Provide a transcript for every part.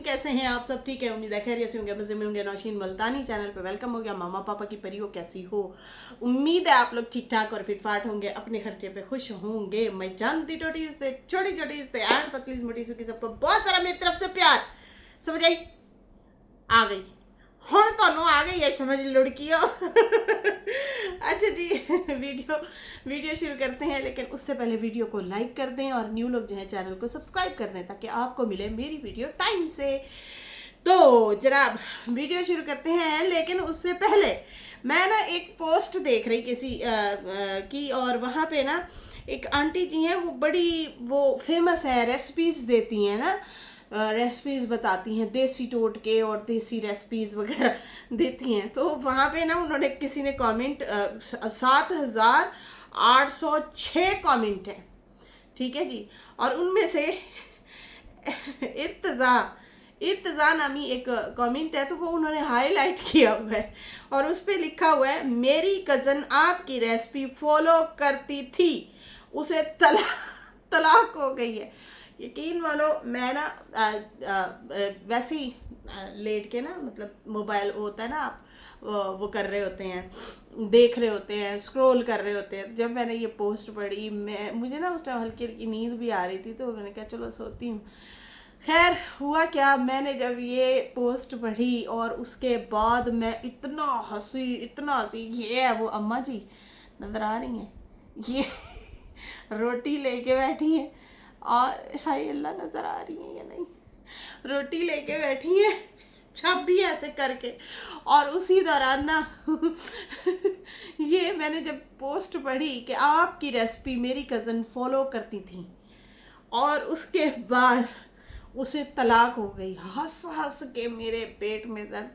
कैसे हैं आप सब? ठीक है, उम्मीद है खैरियत से होंगे, मजे में होंगे। नौशीन मुल्तानी चैनल पे वेलकम हो गया। मामा पापा की परियों कैसी हो? उम्मीद है आप लोग ठीक ठाक और फिटफाट होंगे, अपने खर्चे पे खुश होंगे। मैं जानती टोटी से छोटी छोटी से एंड पतली मोटी सुखी सबको बहुत सारा मेरी तरफ से प्यार। समझ आई? आ गई ਹੁਣ ਤੁਹਾਨੂੰ आ गई है समझ लुड़कियों। अच्छा जी, वीडियो शुरू करते हैं, लेकिन उससे पहले वीडियो को लाइक कर दें और न्यू लोग जो है चैनल को सब्सक्राइब कर दें ताकि आपको मिले मेरी वीडियो टाइम से। तो जनाब वीडियो शुरू करते हैं, लेकिन उससे पहले मैं ना एक पोस्ट देख रही किसी की, और वहाँ पे ना एक आंटी जी हैं, वो बड़ी वो फेमस है, रेसिपीज़ देती हैं ना, रेसिपीज़ बताती हैं, देसी टोटके और देसी रेसिपीज़ वगैरह देती हैं। तो वहाँ पे ना उन्होंने किसी ने कमेंट 7,806 कमेंट हैं, ठीक है जी। और उनमें से इर्तज़ा इर्तज़ा नामी एक कमेंट है, तो वो उन्होंने हाईलाइट किया हुआ है और उस पर लिखा हुआ है, मेरी कज़न आपकी रेसिपी फॉलो करती थी, उसे तलाक हो गई है। यकीन मानो मैं ना वैसे ही लेट के ना, मतलब मोबाइल होता है ना, आप वो कर रहे होते हैं, देख रहे होते हैं, स्क्रॉल कर रहे होते हैं। जब मैंने ये पोस्ट पढ़ी, मुझे ना उस टाइम हल्की हल्की नींद भी आ रही थी, तो मैंने कहा चलो सोती हूँ। खैर हुआ क्या, मैंने जब ये पोस्ट पढ़ी और उसके बाद मैं इतना हंसी। ये है वो अम्मा जी, नज़र आ रही हैं, ये रोटी लेके बैठी हैं, और हाय अल्लाह नज़र आ रही है या नहीं, रोटी लेके बैठी हैं, छप भी ऐसे करके। और उसी दौरान ना ये मैंने जब पोस्ट पढ़ी कि आपकी रेसिपी मेरी कज़न फॉलो करती थी, और उसके बाद उसे तलाक हो गई। हंस हंस के मेरे पेट में दर्द।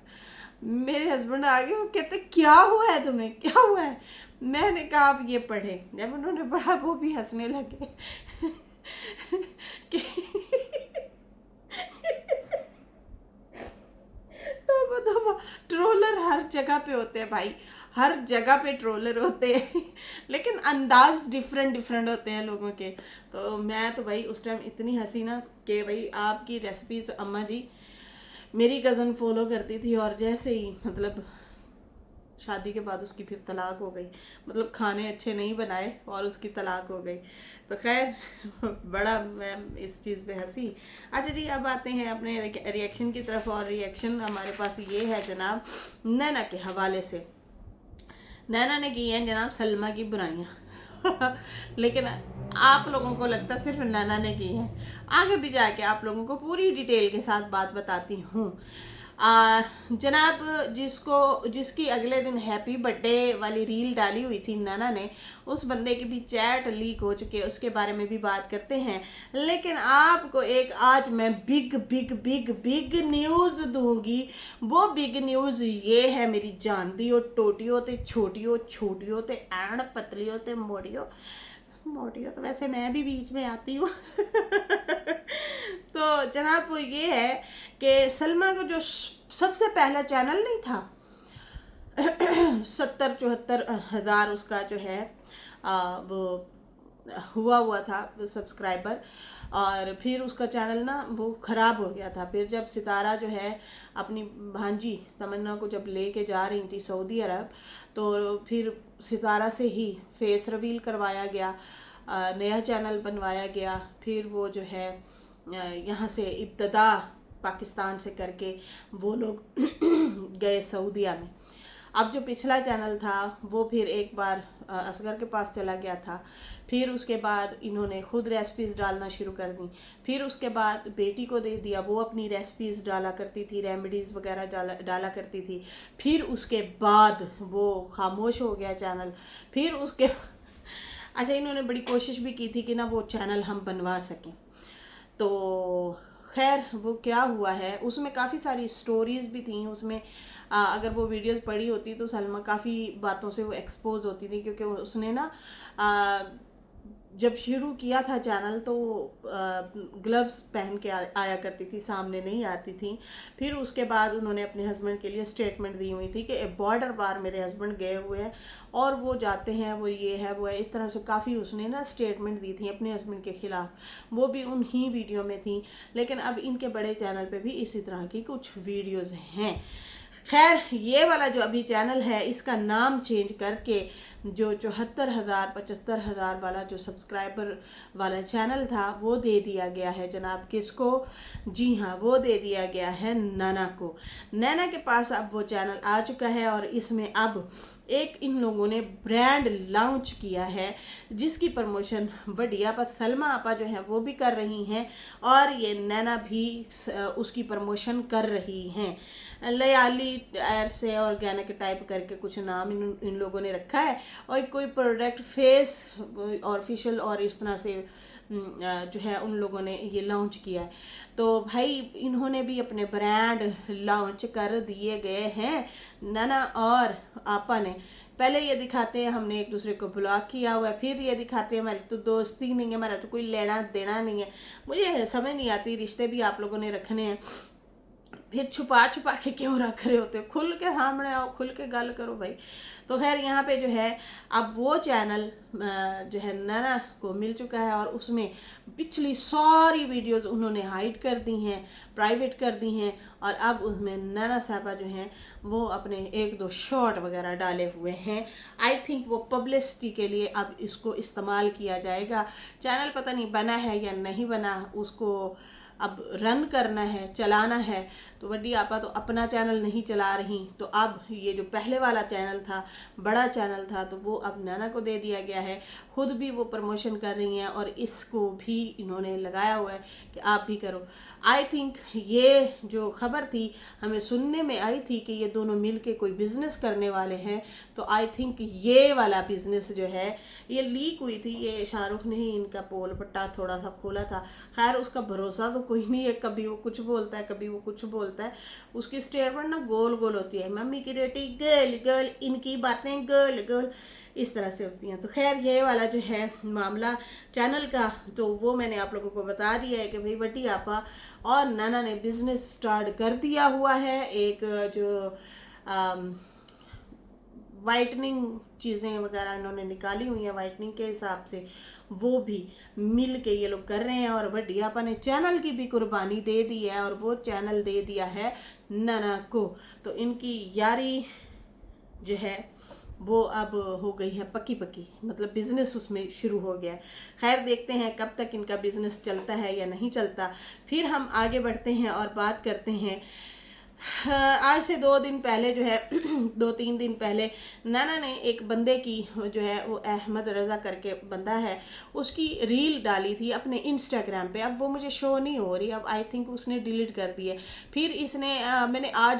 मेरे हस्बैंड आ गए, वो कहते क्या हुआ है तुम्हें, क्या हुआ है? मैंने कहा आप ये पढ़े। जब उन्होंने पढ़ा वो भी हंसने लगे कि तो ट्रोलर हर जगह पे होते हैं भाई, हर जगह पे ट्रोलर होते हैं लेकिन अंदाज डिफरेंट डिफरेंट होते हैं लोगों के। तो मैं तो भाई उस टाइम इतनी हंसी ना कि भाई आपकी रेसिपीज अम्मा जी मेरी कज़न फॉलो करती थी, और जैसे ही मतलब शादी के बाद उसकी फिर तलाक हो गई, मतलब खाने अच्छे नहीं बनाए और उसकी तलाक हो गई। तो खैर बड़ा मैं इस चीज़ पे हंसी। अच्छा जी, अब आते हैं अपने रिएक्शन की तरफ, और रिएक्शन हमारे पास ये है जनाब नैना के हवाले से। नैना ने की हैं जनाब सलमा की बुराइयाँ लेकिन आप लोगों को लगता सिर्फ नैना ने की है। आगे भी जाके आप लोगों को पूरी डिटेल के साथ बात बताती हूँ। जनाब जिसकी अगले दिन हैप्पी बर्थडे वाली रील डाली हुई थी नैना ने, उस बंदे की भी चैट लीक हो चुके, उसके बारे में भी बात करते हैं। लेकिन आपको एक आज मैं big big big big news दूंगी। वो बिग न्यूज़ ये है मेरी जानती हो टोटियो ते छोटियो ते एंड पतलियो ते मोटियो तो वैसे मैं भी बीच में आती हूँ तो जनाब वो ये है कि सलमा को जो सबसे पहला चैनल नहीं था 70-74 हज़ार उसका जो है वो हुआ था सब्सक्राइबर, और फिर उसका चैनल ना वो ख़राब हो गया था। फिर जब सितारा जो है अपनी भांजी तमन्ना को जब लेके जा रही थी सऊदी अरब, तो फिर सितारा से ही फेस रिवील करवाया गया, नया चैनल बनवाया गया। फिर वो जो है यहाँ से इब्तदा पाकिस्तान से करके वो लोग गए सऊदीया में। अब जो पिछला चैनल था वो फिर एक बार असगर के पास चला गया था। फिर उसके बाद इन्होंने खुद रेसिपीज़ डालना शुरू कर दी। फिर उसके बाद बेटी को दे दिया, वो अपनी रेसिपीज़ डाला करती थी, रेमेडीज़ वगैरह डाला करती थी। फिर उसके बाद वो खामोश हो गया चैनल। फिर उसके अच्छा, इन्होंने बड़ी कोशिश भी की थी कि ना वो चैनल हम बनवा सकें। तो खैर वो क्या हुआ है, उसमें काफ़ी सारी स्टोरीज़ भी थी उसमें। अगर वो वीडियोस पड़ी होती तो सलमा काफ़ी बातों से वो एक्सपोज होती थी, क्योंकि उसने ना जब शुरू किया था चैनल तो ग्लव्स पहन के आया करती थी, सामने नहीं आती थी। फिर उसके बाद उन्होंने अपने हस्बैंड के लिए स्टेटमेंट दी हुई थी कि बॉर्डर पार मेरे हस्बैंड गए हुए हैं और वो जाते हैं, वो ये है वो है, इस तरह से काफ़ी उसने ना स्टेटमेंट दी थी अपने हस्बैंड के ख़िलाफ़, वो भी उन्हीं वीडियो में थी। लेकिन अब इनके बड़े चैनल पे भी इसी तरह की कुछ वीडियोज़ हैं। खैर ये वाला जो अभी चैनल है इसका नाम चेंज करके जो 74,000 75,000 वाला जो सब्सक्राइबर वाला चैनल था वो दे दिया गया है जनाब किसको, जी हाँ वो दे दिया गया है नैना को। नैना के पास अब वो चैनल आ चुका है और इसमें अब एक इन लोगों ने ब्रांड लॉन्च किया है जिसकी प्रमोशन बड़ी आपा सलमा आपा जो है वो भी कर रही हैं और ये नैना भी उसकी प्रमोशन कर रही हैं। लयाली एयर से ऑर्गेनिक टाइप करके कुछ नाम इन लोगों ने रखा है और कोई प्रोडक्ट फेस और फेशियल और इस तरह से जो है उन लोगों ने ये लॉन्च किया है। तो भाई इन्होंने भी अपने ब्रांड लॉन्च कर दिए गए हैं नैना और आपा ने। पहले ये दिखाते हैं हमने एक दूसरे को ब्लॉक किया हुआ है, फिर ये दिखाते हैं हमारी तो दोस्ती नहीं है, हमारा तो कोई लेना देना नहीं है। मुझे समझ नहीं आती, रिश्ते भी आप लोगों ने रखने हैं, फिर छुपा छुपा के क्यों रख रहे होते हो, खुल के सामने आओ, खुल के गल करो भाई। तो खैर यहाँ पे जो है अब वो चैनल जो है नैना को मिल चुका है और उसमें पिछली सारी वीडियोस उन्होंने हाइड कर दी हैं, प्राइवेट कर दी हैं और अब उसमें नैना साहबा जो हैं वो अपने एक दो शॉर्ट वगैरह डाले हुए हैं। आई थिंक वो पब्लिसिटी के लिए अब इसको इस्तेमाल किया जाएगा। चैनल पता नहीं बना है या नहीं बना, उसको अब रन करना है, चलाना है। तो वड्डी आपा तो अपना चैनल नहीं चला रही, तो अब ये जो पहले वाला चैनल था, बड़ा चैनल था, तो वो अब नैना को दे दिया गया है। खुद भी वो प्रमोशन कर रही हैं और इसको भी इन्होंने लगाया हुआ है कि आप भी करो। आई थिंक ये जो खबर थी हमें सुनने में आई थी कि ये दोनों मिलके कोई बिज़नेस करने वाले हैं, तो आई थिंक ये वाला बिज़नेस जो है ये लीक हुई थी, ये शाहरुख ने ही इनका पोल पट्टा थोड़ा सा खोला था। खैर उसका भरोसा तो कोई नहीं है, कभी वो कुछ बोलता है कभी वो कुछ बोलता है। उसकी स्टेटमेंट ना गोल गोल होती है, मम्मी की रोटी गर्ल गर्ल, इनकी बातें गर्ल गर्ल, इस तरह से होती हैं। तो खैर ये वाला जो है मामला चैनल का, तो वो मैंने आप लोगों को बता दिया है कि भाई बटी आपा और नैना ने बिज़नेस स्टार्ट कर दिया हुआ है। एक जो वाइटनिंग चीज़ें वगैरह इन्होंने निकाली हुई हैं वाइटनिंग के हिसाब से, वो भी मिल के ये लोग कर रहे हैं और बड़ी आपा ने चैनल की भी कुर्बानी दे दी है और वो चैनल दे दिया है नैना को। तो इनकी यारी जो है वो अब हो गई है पक्की पक्की, मतलब बिज़नेस उसमें शुरू हो गया है। खैर देखते हैं कब तक इनका बिज़नेस चलता है या नहीं चलता। फिर हम आगे बढ़ते हैं और बात करते हैं आज से 2 दिन पहले जो है 2-3 दिन पहले नैना ने एक बंदे की जो है वो अहमद रज़ा करके बंदा है, उसकी रील डाली थी अपने इंस्टाग्राम पे। अब वो मुझे शो नहीं हो रही, अब आई थिंक उसने डिलीट कर दी है। फिर इसने मैंने आज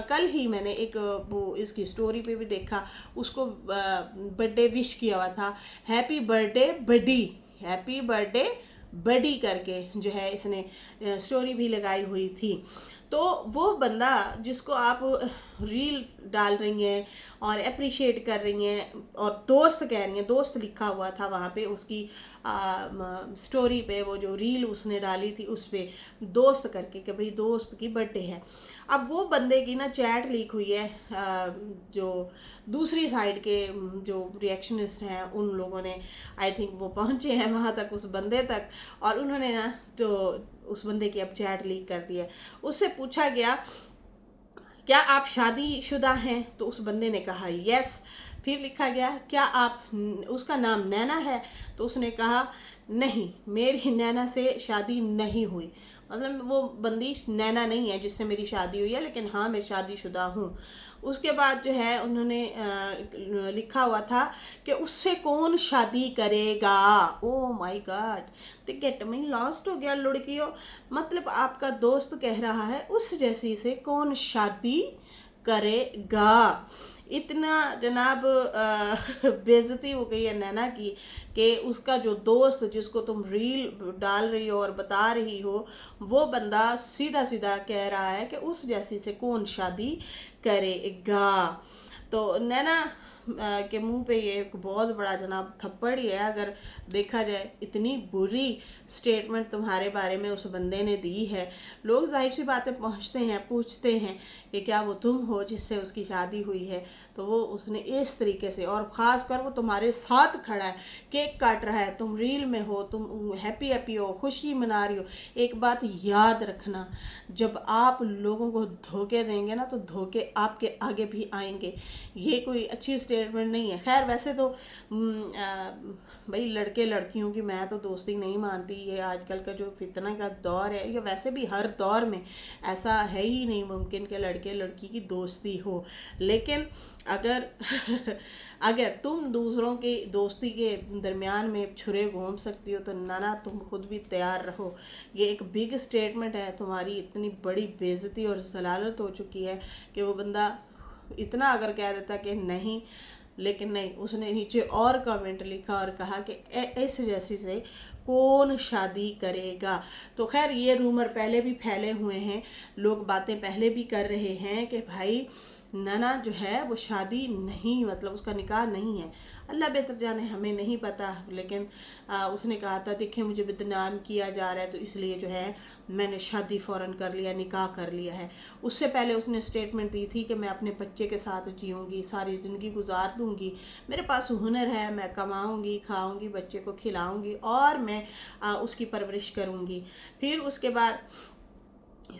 कल ही मैंने एक वो इसकी स्टोरी पे भी देखा, उसको बर्थडे विश किया हुआ था, हैप्पी बर्थडे बडी, हैप्पी बर्थडे बडी करके जो है इसने स्टोरी भी लगाई हुई थी। तो वो बंदा जिसको आप रील डाल रही हैं और अप्रिशिएट कर रही हैं और दोस्त कह रही हैं, दोस्त लिखा हुआ था वहाँ पे उसकी स्टोरी पे, वो जो रील उसने डाली थी उस पे दोस्त करके कि भाई दोस्त की बर्थडे है। अब वो बंदे की ना चैट लीक हुई है, जो दूसरी साइड के जो रिएक्शनिस्ट हैं उन लोगों ने आई थिंक वो पहुँचे हैं वहाँ तक, उस बंदे तक, और उन्होंने ना तो उस बंदे की अब चैट लीक कर दी है। उससे पूछा गया क्या आप शादीशुदा हैं, तो उस बंदे ने कहा यस। फिर लिखा गया क्या आप, उसका नाम नैना है, तो उसने कहा नहीं मेरी नैना से शादी नहीं हुई, मतलब वो बंदी नैना नहीं है जिससे मेरी शादी हुई है, लेकिन हाँ मैं शादीशुदा हूँ। उसके बाद जो है उन्होंने लिखा हुआ था कि उससे कौन शादी करेगा। ओ माय गॉड, तो गेट में लॉस्ट हो गया लड़कियों, मतलब आपका दोस्त कह रहा है उस जैसी से कौन शादी करेगा। इतना जनाब बेइज्जती हो गई है नैना की कि उसका जो दोस्त जिसको तुम रील डाल रही हो और बता रही हो, वो बंदा सीधा सीधा कह रहा है कि उस जैसी से कौन शादी करेगा। तो नैना के मुंह पे ये एक बहुत बड़ा जनाब थप्पड़ ही है, अगर देखा जाए। इतनी बुरी स्टेटमेंट तुम्हारे बारे में उस बंदे ने दी है। लोग जाहिर सी बातें पहुंचते हैं, पूछते हैं कि क्या वो तुम हो जिससे उसकी शादी हुई है। तो वो उसने इस तरीके से, और ख़ास कर वो तुम्हारे साथ खड़ा है, केक काट रहा है, तुम रील में हो, तुम हैप्पी हैप्पी हो, खुशी मना रही हो। एक बात याद रखना, जब आप लोगों को धोखे देंगे ना तो धोखे आपके आगे भी आएंगे। ये कोई अच्छी स्टेटमेंट नहीं है। खैर वैसे तो भाई लड़के लड़कियों की मैं तो दोस्ती नहीं मानती। ये आजकल का जो फितना का दौर है, या वैसे भी हर दौर में ऐसा है ही नहीं मुमकिन कि लड़के लड़की की दोस्ती हो। लेकिन अगर अगर तुम दूसरों की दोस्ती के दरमियान में छुरे घूम सकती हो तो नाना तुम खुद भी तैयार रहो। ये एक बिग स्टेटमेंट है, तुम्हारी इतनी बड़ी बेइज्जती और जलालत हो चुकी है कि वो बंदा इतना अगर कह देता कि नहीं, लेकिन नहीं, उसने नीचे और कमेंट लिखा और कहा कि इस जैसी से कौन शादी करेगा। तो खैर ये रूमर पहले भी फैले हुए हैं, लोग बातें पहले भी कर रहे हैं कि भाई नैना जो है वो शादी नहीं, मतलब उसका निकाह नहीं है। अल्लाह बेहतर जाने, हमें नहीं पता। लेकिन उसने कहा था देखिए मुझे बदनाम किया जा रहा है तो इसलिए जो है मैंने शादी फ़ौरन कर लिया, निकाह कर लिया है। उससे पहले उसने स्टेटमेंट दी थी कि मैं अपने बच्चे के साथ जीऊँगी, सारी ज़िंदगी गुजार दूँगी, मेरे पास हुनर है, मैं कमाऊँगी, खाऊँगी, बच्चे को खिलाऊँगी और मैं उसकी परवरिश करूँगी। फिर उसके बाद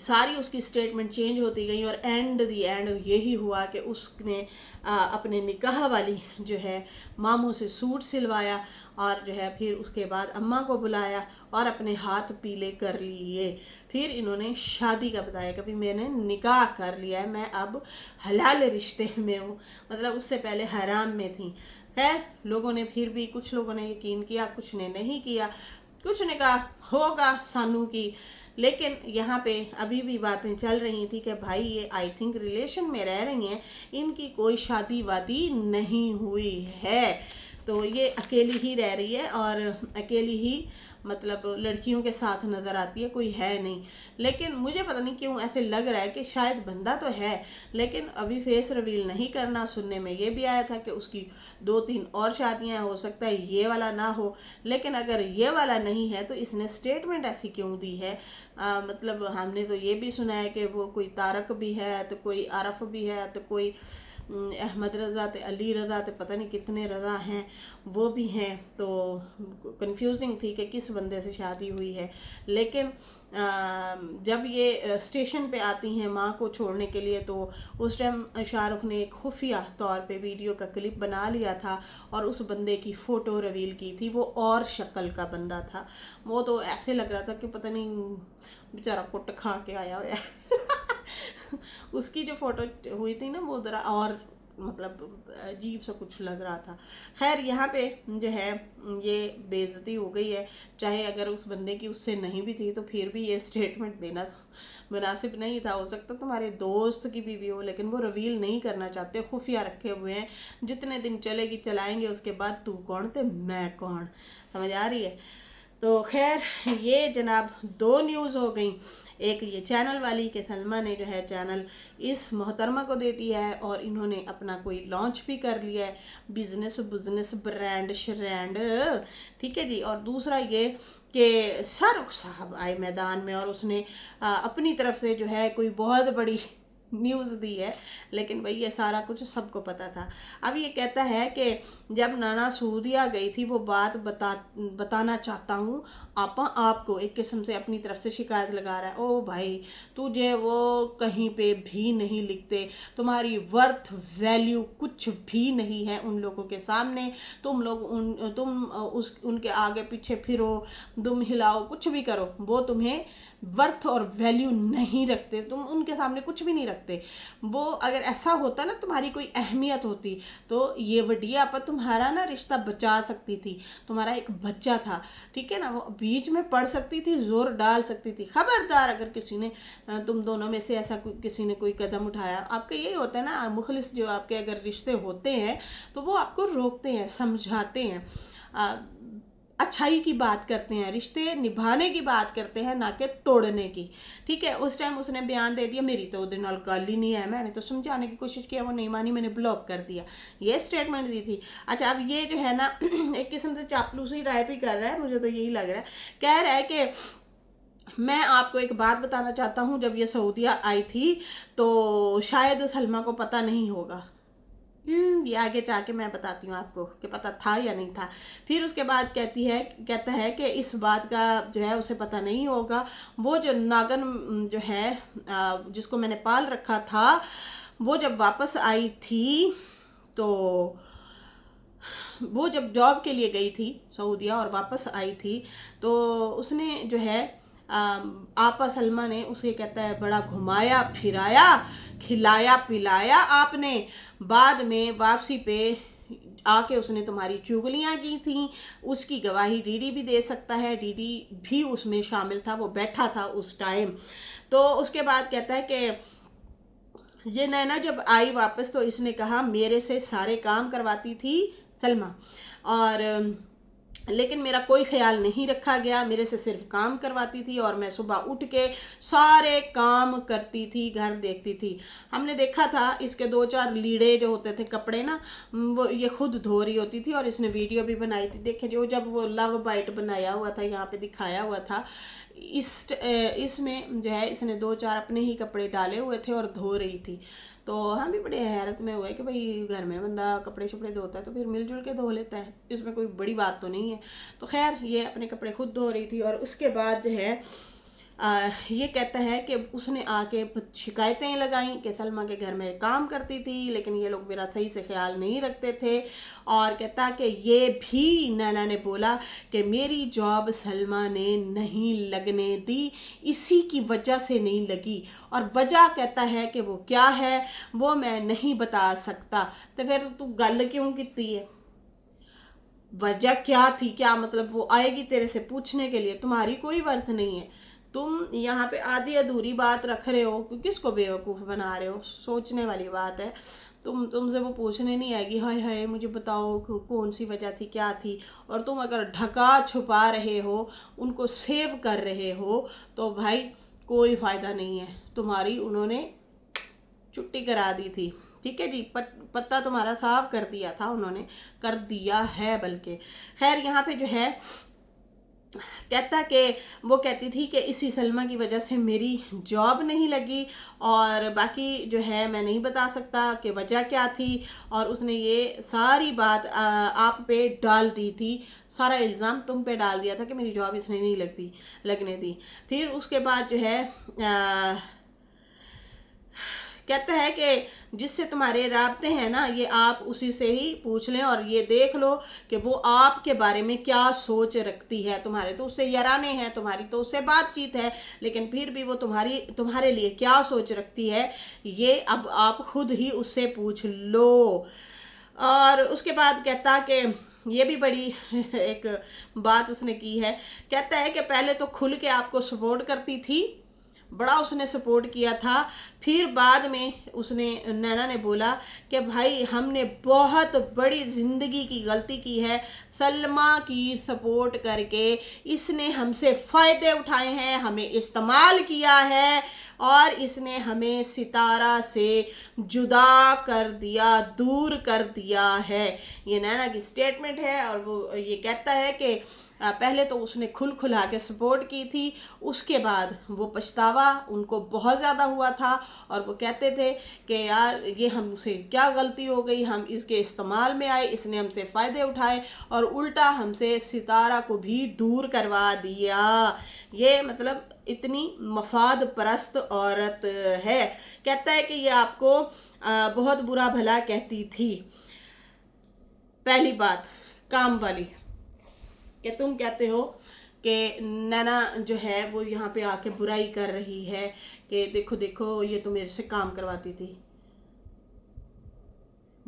सारी उसकी स्टेटमेंट चेंज होती गई और एंड दी एंड यही हुआ कि उसने अपने निकाह वाली जो है मामू से सूट सिलवाया और जो है फिर उसके बाद अम्मा को बुलाया और अपने हाथ पीले कर लिए। फिर इन्होंने शादी का बताया कि भाई मैंने निकाह कर लिया है, मैं अब हलाल रिश्ते में हूँ, मतलब उससे पहले हराम में थी। खैर लोगों ने फिर भी, कुछ लोगों ने यकीन किया, कुछ ने नहीं किया, कुछ ने कहा होगा सानू की। लेकिन यहाँ पे अभी भी बातें चल रही थी कि भाई ये आई थिंक रिलेशन में रह रही हैं, इनकी कोई शादी वादी नहीं हुई है, तो ये अकेली ही रह रही है और अकेली ही मतलब लड़कियों के साथ नज़र आती है, कोई है नहीं। लेकिन मुझे पता नहीं क्यों ऐसे लग रहा है कि शायद बंदा तो है, लेकिन अभी फेस रिवील नहीं करना। सुनने में ये भी आया था कि उसकी 2-3 और शादियां, हो सकता है ये वाला ना हो। लेकिन अगर ये वाला नहीं है तो इसने स्टेटमेंट ऐसी क्यों दी है? मतलब हमने तो ये भी सुना है कि वो कोई तारक भी है, तो कोई आरफ भी है, तो कोई अहमद रज़ा, तो अली रज़ा, तो पता नहीं कितने रज़ा हैं, वो भी हैं। तो कंफ्यूजिंग थी कि किस बंदे से शादी हुई है। लेकिन जब ये स्टेशन पे आती हैं माँ को छोड़ने के लिए, तो उस टाइम शाहरुख ने एक खुफिया तौर पे वीडियो का क्लिप बना लिया था और उस बंदे की फ़ोटो रिवील की थी। वो और शक्ल का बंदा था, वो तो ऐसे लग रहा था कि पता नहीं बेचारा कुट खा के आया हुआ है। उसकी जो फ़ोटो हुई थी ना वो ज़रा और मतलब अजीब सा कुछ लग रहा था। खैर यहाँ पे जो है ये बेइज्जती हो गई है, चाहे अगर उस बंदे की उससे नहीं भी थी तो फिर भी ये स्टेटमेंट देना मुनासिब नहीं था। हो सकता तुम्हारे दोस्त की बीवी हो, लेकिन वो रिवील नहीं करना चाहते, खुफिया रखे हुए हैं। जितने दिन चलेगी चलाएंगे, उसके बाद तू कौन थे मैं कौन, समझ आ रही है? तो खैर ये जनाब 2 न्यूज़ हो गई। एक ये चैनल वाली के सलमा ने जो है चैनल इस मोहतरमा को दे दिया है और इन्होंने अपना कोई लॉन्च भी कर लिया है, बिजनेस ब्रांड श्रैंड, ठीक है जी। और दूसरा ये कि शाहरुख साहब आए मैदान में और उसने अपनी तरफ से जो है कोई बहुत बड़ी न्यूज़ दी है। लेकिन भाई ये सारा कुछ सबको पता था। अब ये कहता है कि जब नाना सूदिया गई थी वो बात बताना चाहता हूँ आपा आपको, एक किस्म से अपनी तरफ से शिकायत लगा रहा है। ओ भाई तुझे वो कहीं पे भी नहीं लिखते, तुम्हारी वर्थ वैल्यू कुछ भी नहीं है उन लोगों के सामने। तुम लोग उनके आगे पीछे फिरो, दुम हिलाओ, कुछ भी करो, वो तुम्हें वर्थ और वैल्यू नहीं रखते, तुम उनके सामने कुछ भी नहीं रखते। वो अगर ऐसा होता ना, तुम्हारी कोई अहमियत होती, तो ये वडिया पर तुम्हारा ना रिश्ता बचा सकती थी। तुम्हारा एक बच्चा था, ठीक है ना, वो बीच में पड़ सकती थी, जोर डाल सकती थी। खबरदार अगर किसी ने तुम दोनों में से ऐसा किसी ने कोई कदम उठाया, आपका यही होता है ना, मुखलिस जो आपके अगर रिश्ते होते हैं तो वो आपको रोकते हैं, समझाते हैं। अच्छाई की बात करते हैं, रिश्ते निभाने की बात करते हैं, ना कि तोड़ने की। ठीक है, उस टाइम उसने बयान दे दिया, मेरी तो उधर नाल गल ही नहीं है, मैंने तो समझाने की कोशिश किया, वो नहीं मानी, मैंने ब्लॉक कर दिया, ये स्टेटमेंट दी थी। अच्छा, अब ये जो है ना एक किस्म से चापलूसी टाइप ही कर रहा है, मुझे तो यही लग रहा है। कह रहा है कि मैं आपको एक बात बताना चाहता हूँ, जब ये सऊदीया आई थी तो शायद सलमा को पता नहीं होगा। ये आगे जाके मैं बताती हूँ आपको कि पता था या नहीं था। फिर उसके बाद कहता है कि इस बात का जो है उसे पता नहीं होगा। वो जो नागन जो है जिसको मैंने पाल रखा था, वो जब वापस आई थी तो वो जब जॉब के लिए गई थी सऊदीया और वापस आई थी तो उसने जो है आपा सलमा ने उसे कहता है बड़ा घुमाया फिराया, खिलाया पिलाया आपने, बाद में वापसी पे आके उसने तुम्हारी चुगलियां की थी। उसकी गवाही डीडी भी दे सकता है, डीडी भी उसमें शामिल था, वो बैठा था उस टाइम। तो उसके बाद कहता है कि ये नैना जब आई वापस तो इसने कहा मेरे से सारे काम करवाती थी सलमा, और लेकिन मेरा कोई ख्याल नहीं रखा गया, मेरे से सिर्फ काम करवाती थी और मैं सुबह उठ के सारे काम करती थी, घर देखती थी। हमने देखा था इसके 2-4 लीड़े जो होते थे कपड़े ना, वो ये खुद धो रही होती थी, और इसने वीडियो भी बनाई थी, देखे जो जब वो लव बाइट बनाया हुआ था यहाँ पे दिखाया हुआ था, इसमें जो है इसने 2-4 अपने ही कपड़े डाले हुए थे और धो रही थी। तो हम भी बड़े हैरत में हुए कि भाई घर में बंदा कपड़े शपड़े धोता है तो फिर मिलजुल के धो लेता है, इसमें कोई बड़ी बात तो नहीं है। तो खैर ये अपने कपड़े खुद धो रही थी, और उसके बाद जो है ये कहता है कि उसने आके शिकायतें लगाई कि सलमा के घर में काम करती थी लेकिन ये लोग मेरा सही से ख्याल नहीं रखते थे, और कहता कि ये भी नैना ने बोला कि मेरी जॉब सलमा ने नहीं लगने दी, इसी की वजह से नहीं लगी, और वजह कहता है कि वो क्या है वो मैं नहीं बता सकता। तो फिर तू गल क्यों की है, वजह क्या थी, क्या मतलब वो आएगी तेरे से पूछने के लिए, तुम्हारी कोई वर्थ नहीं है, तुम यहाँ पे आधी अधूरी बात रख रहे हो, किसको बेवकूफ़ बना रहे हो, सोचने वाली बात है। तुमसे वो पूछने नहीं आएगी हाय हाय मुझे बताओ कौन सी वजह थी क्या थी, और तुम अगर ढका छुपा रहे हो, उनको सेव कर रहे हो, तो भाई कोई फ़ायदा नहीं है, तुम्हारी उन्होंने छुट्टी करा दी थी। ठीक है जी, पत्ता तुम्हारा साफ कर दिया था उन्होंने, कर दिया है बल्कि। खैर यहाँ पे जो है कहता कि वो कहती थी कि इसी सलमा की वजह से मेरी जॉब नहीं लगी, और बाकी जो है मैं नहीं बता सकता कि वजह क्या थी, और उसने ये सारी बात आप पे डाल दी थी, सारा इल्ज़ाम तुम पे डाल दिया था कि मेरी जॉब इसने नहीं लगने दी। फिर उसके बाद जो है कहता है कि जिससे तुम्हारे राब्ते हैं ना, ये आप उसी से ही पूछ लें और ये देख लो कि वो आपके बारे में क्या सोच रखती है। तुम्हारे तो उससे याराने हैं, तुम्हारी तो उससे बातचीत है, लेकिन फिर भी वो तुम्हारे लिए क्या सोच रखती है ये अब आप खुद ही उससे पूछ लो। और उसके बाद कहता कि ये भी बड़ी एक बात उसने की है, कहता है कि पहले तो खुल के आपको सपोर्ट करती थी, बड़ा उसने सपोर्ट किया था, फिर बाद में उसने नैना ने बोला कि भाई हमने बहुत बड़ी ज़िंदगी की गलती की है, सलमा की सपोर्ट करके इसने हमसे फ़ायदे उठाए हैं, हमें इस्तेमाल किया है, और इसने हमें सितारा से जुदा कर दिया, दूर कर दिया है। ये नैना की स्टेटमेंट है, और वो ये कहता है कि पहले तो उसने खुला के सपोर्ट की थी, उसके बाद वो पछतावा उनको बहुत ज़्यादा हुआ था, और वो कहते थे कि यार ये हमसे क्या गलती हो गई, हम इसके इस्तेमाल में आए, इसने हमसे फ़ायदे उठाए और उल्टा हमसे सितारा को भी दूर करवा दिया। ये मतलब इतनी मफाद परस्त औरत है। कहता है कि ये आपको बहुत बुरा भला कहती थी। पहली बात काम वाली, कि तुम कहते हो कि नैना जो है वो यहाँ पे आके बुराई कर रही है कि देखो देखो ये तो मेरे से काम करवाती थी।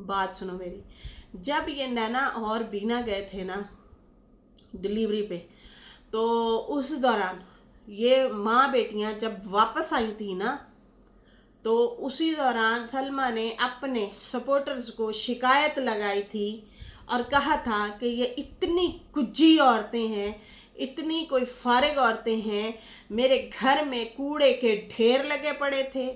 बात सुनो मेरी, जब ये नैना और बीना गए थे ना डिलीवरी पे, तो उस दौरान ये माँ बेटियाँ जब वापस आई थी ना, तो उसी दौरान सलमा ने अपने सपोर्टर्स को शिकायत लगाई थी, और कहा था कि ये इतनी कुज्जी औरतें हैं, इतनी कोई फारिग औरतें हैं, मेरे घर में कूड़े के ढेर लगे पड़े थे,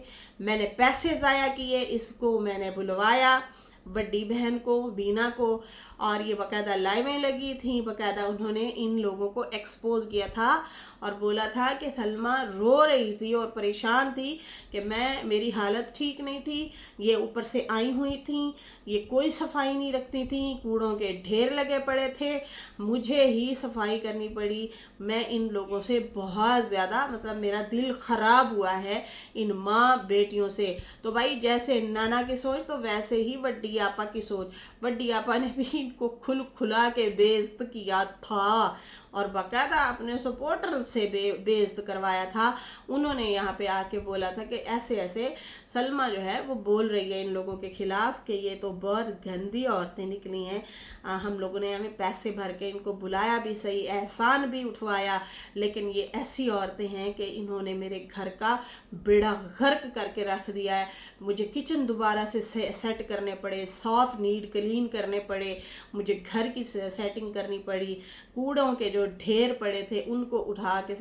मैंने पैसे ज़ाया किए, इसको मैंने बुलवाया, बड़ी बहन को, बीना को, और ये बाकायदा लाइवें लगी थी, बाकायदा उन्होंने इन लोगों को एक्सपोज किया था और बोला था कि सलमा रो रही थी और परेशान थी कि मेरी हालत ठीक नहीं थी, ये ऊपर से आई हुई थी, ये कोई सफाई नहीं रखती थी, कूड़ों के ढेर लगे पड़े थे, मुझे ही सफाई करनी पड़ी। मैं इन लोगों से बहुत ज़्यादा, मतलब मेरा दिल ख़राब हुआ है इन माँ बेटियों से। तो भाई जैसे नाना की सोच तो वैसे ही वड्डी आपा की सोच। वड्डी आपा ने भी इनको खुला के बेइज्जत किया था और बाकायदा अपने सपोर्टर से बेइज्जत करवाया था। उन्होंने यहाँ पे आके बोला था कि ऐसे ऐसे सलमा जो है वो बोल रही है इन लोगों के खिलाफ कि ये तो बहुत गंदी औरतें निकली हैं। हम लोगों ने हमें पैसे भर के इनको बुलाया भी सही, एहसान भी उठवाया, लेकिन ये ऐसी औरतें हैं कि इन्होंने मेरे घर का बेड़ा गर्क करके रख दिया है। मुझे किचन दोबारा से सेट करने पड़े, साफ नीट क्लीन करने पड़े, मुझे घर की सेटिंग करनी पड़ी, कूड़ों के जो ढेर पड़े थे उनको उठा के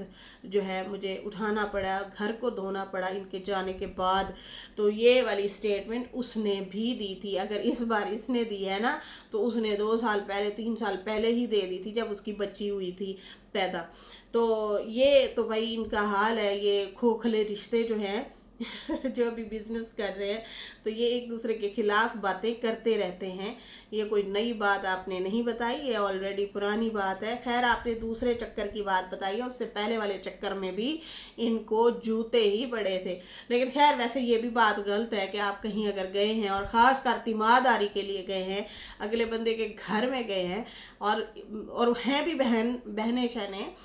जो है मुझे उठाना पड़ा, घर को धोना पड़ा इनके जाने के बाद। तो ये वाली स्टेटमेंट उसने भी दी थी। अगर इस बार इसने दी है ना तो उसने 2 साल पहले 3 साल पहले ही दे दी थी जब उसकी बच्ची हुई थी पैदा। तो ये तो भाई इनका हाल है, ये खोखले रिश्ते जो हैं जो अभी बिजनेस कर रहे हैं, तो ये एक दूसरे के खिलाफ बातें करते रहते हैं। ये कोई नई बात आपने नहीं बताई, ये ऑलरेडी पुरानी बात है। खैर आपने दूसरे चक्कर की बात बताई है, उससे पहले वाले चक्कर में भी इनको जूते ही पड़े थे। लेकिन खैर वैसे ये भी बात गलत है कि आप कहीं अगर गए हैं और ख़ास कर तीमारदारी के लिए गए हैं, अगले बंदे के घर में गए हैं और हैं भी बहनें शहनें,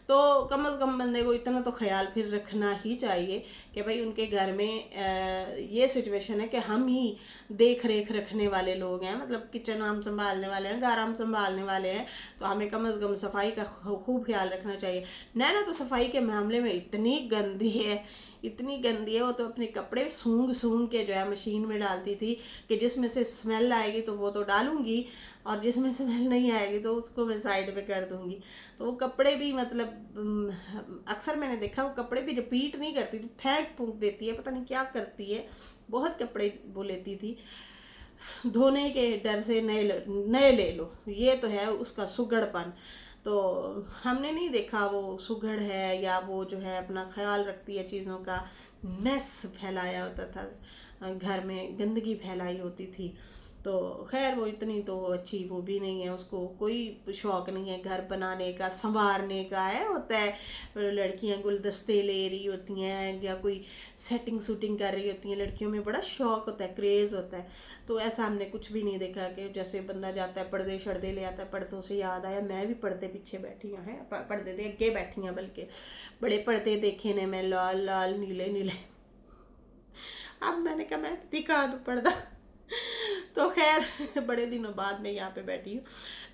तो कम से कम बंदे को इतना तो ख्याल फिर रखना ही चाहिए कि भाई उनके घर में ये सिचुएशन है कि हम ही देख रेख रखने वाले लोग हैं, मतलब किचन हम संभालने वाले हैं, घर हम संभालने वाले हैं, तो हमें कम से कम सफाई का खूब ख्याल रखना चाहिए। नैना तो सफाई के मामले में इतनी गंदी है, इतनी गंदी है, वो तो अपने कपड़े सूंघ के जो है मशीन में डालती थी कि जिसमें से स्मेल आएगी तो वो तो डालूंगी और जिसमें स्मेल नहीं आएगी तो उसको मैं साइड पे कर दूंगी। तो वो कपड़े भी मतलब अक्सर मैंने देखा वो कपड़े भी रिपीट नहीं करती थी, फेंक फूंक देती है, पता नहीं क्या करती है, बहुत कपड़े वो लेती थी। धोने के डर से नए ले लो, ये तो है उसका सुगड़पन। तो हमने नहीं देखा वो सुगड़ है या वो जो है अपना ख्याल रखती है चीज़ों का। मैस फैलाया होता था घर में, गंदगी फैलाई होती थी। तो खैर वो इतनी तो अच्छी वो भी नहीं है, उसको कोई शौक़ नहीं है घर बनाने का, संवारने का है होता है। लड़कियां गुलदस्ते ले रही होती हैं या कोई सेटिंग शूटिंग कर रही होती हैं, लड़कियों में बड़ा शौक़ होता है, क्रेज़ होता है। तो ऐसा हमने कुछ भी नहीं देखा कि जैसे बंदा जाता है पर्दे शर्दे ले आता है। पर्दों से याद आया, मैं भी पर्दे पीछे बैठी हूँ, है पर्दे दे अगे बैठी हूँ, बल्कि बड़े पर्दे देखे ने मैं, लाल लाल नीले नीले। अब मैंने कहा मैं दिखा दूँ पर्दा। तो खैर बड़े दिनों बाद मैं यहाँ पे बैठी हूँ।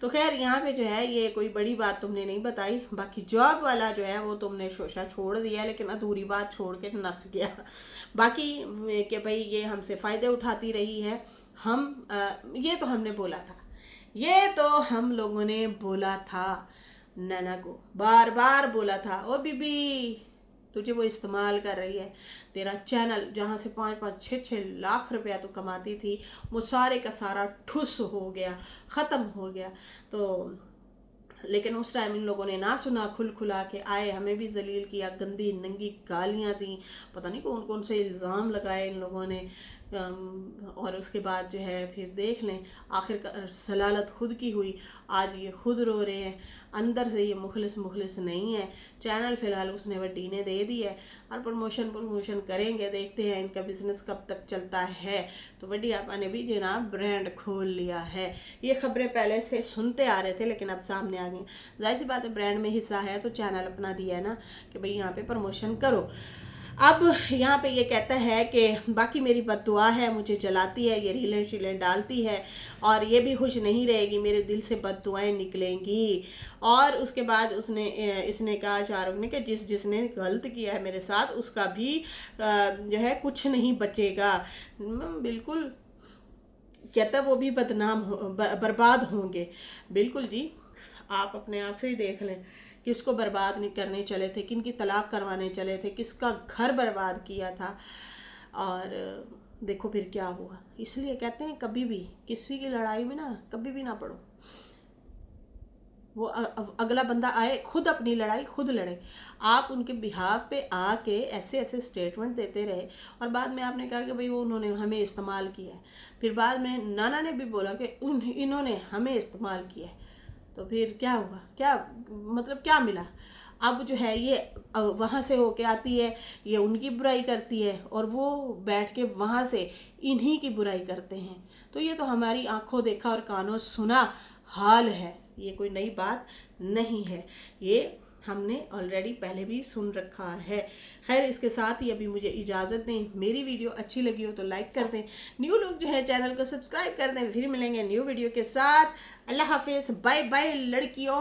तो खैर यहाँ पे जो है ये कोई बड़ी बात तुमने नहीं बताई। बाकी जॉब वाला जो है वो तुमने शोशा छोड़ दिया, लेकिन अधूरी बात छोड़ के नस गया। बाकी कि भाई ये हमसे फ़ायदे उठाती रही है, ये तो हमने बोला था, ये तो हम लोगों ने बोला था, नैना को बार बार बोला था, ओ बीबी तुझे वो इस्तेमाल कर रही है। तेरा चैनल जहाँ से 5-5 6-6 लाख रुपया तो कमाती थी, वो सारे का सारा ठुस हो गया, ख़त्म हो गया। तो लेकिन उस टाइम इन लोगों ने ना सुना, खुला के आए, हमें भी जलील किया, गंदी नंगी गालियाँ दी, पता नहीं कौन कौन से इल्ज़ाम लगाए इन लोगों ने। और उसके बाद जो है फिर देख लें आखिर सलालत खुद की हुई। आज ये खुद रो रहे हैं, अंदर से ये मुखलिस नहीं है। चैनल फ़िलहाल उसने वड्डी ने दे दी है और प्रमोशन करेंगे, देखते हैं इनका बिज़नेस कब तक चलता है। तो वड्डी आपा ने भी जनाब ब्रांड खोल लिया है। ये खबरें पहले से सुनते आ रहे थे लेकिन अब सामने आ गई। जाहिर सी बात है, ब्रांड में हिस्सा है तो चैनल अपना दिया है ना कि भाई यहाँ पे प्रमोशन करो। अब यहाँ पे ये कहता है कि बाकी मेरी बद्दुआ है, मुझे जलाती है, ये रीलें शीलें डालती है और ये भी खुश नहीं रहेगी, मेरे दिल से बद्दुआएं निकलेंगी। और उसके बाद इसने कहा, शाहरुख ने, कि जिसने गलत किया है मेरे साथ उसका भी जो है कुछ नहीं बचेगा। बिल्कुल कहता वो भी बदनाम बर्बाद होंगे। बिल्कुल जी, आप अपने आप से ही देख लें, किसको बर्बाद नहीं करने चले थे, किन की तलाक करवाने चले थे, किसका घर बर्बाद किया था, और देखो फिर क्या हुआ। इसलिए कहते हैं कभी भी किसी की लड़ाई में ना कभी भी ना पड़ो। वो अगला बंदा आए, खुद अपनी लड़ाई खुद लड़े। आप उनके बिहाफ पे आके ऐसे ऐसे स्टेटमेंट देते रहे, और बाद में आपने कहा कि भाई वो उन्होंने हमें इस्तेमाल किया है। फिर बाद में नाना ने भी बोला कि इन्होंने हमें इस्तेमाल किया है। तो फिर क्या हुआ, क्या मतलब क्या मिला। अब जो है ये वहाँ से होके आती है, ये उनकी बुराई करती है, और वो बैठ के वहाँ से इन्हीं की बुराई करते हैं। तो ये तो हमारी आंखों देखा और कानों सुना हाल है, ये कोई नई बात नहीं है, ये हमने ऑलरेडी पहले भी सुन रखा है। खैर, इसके साथ ही अभी मुझे इजाज़त दें। मेरी वीडियो अच्छी लगी हो तो लाइक कर दें, न्यू लोग जो है चैनल को सब्सक्राइब कर दें। फिर मिलेंगे न्यू वीडियो के साथ। अल्लाह हाफिज़, बाय बाय लड़कियों।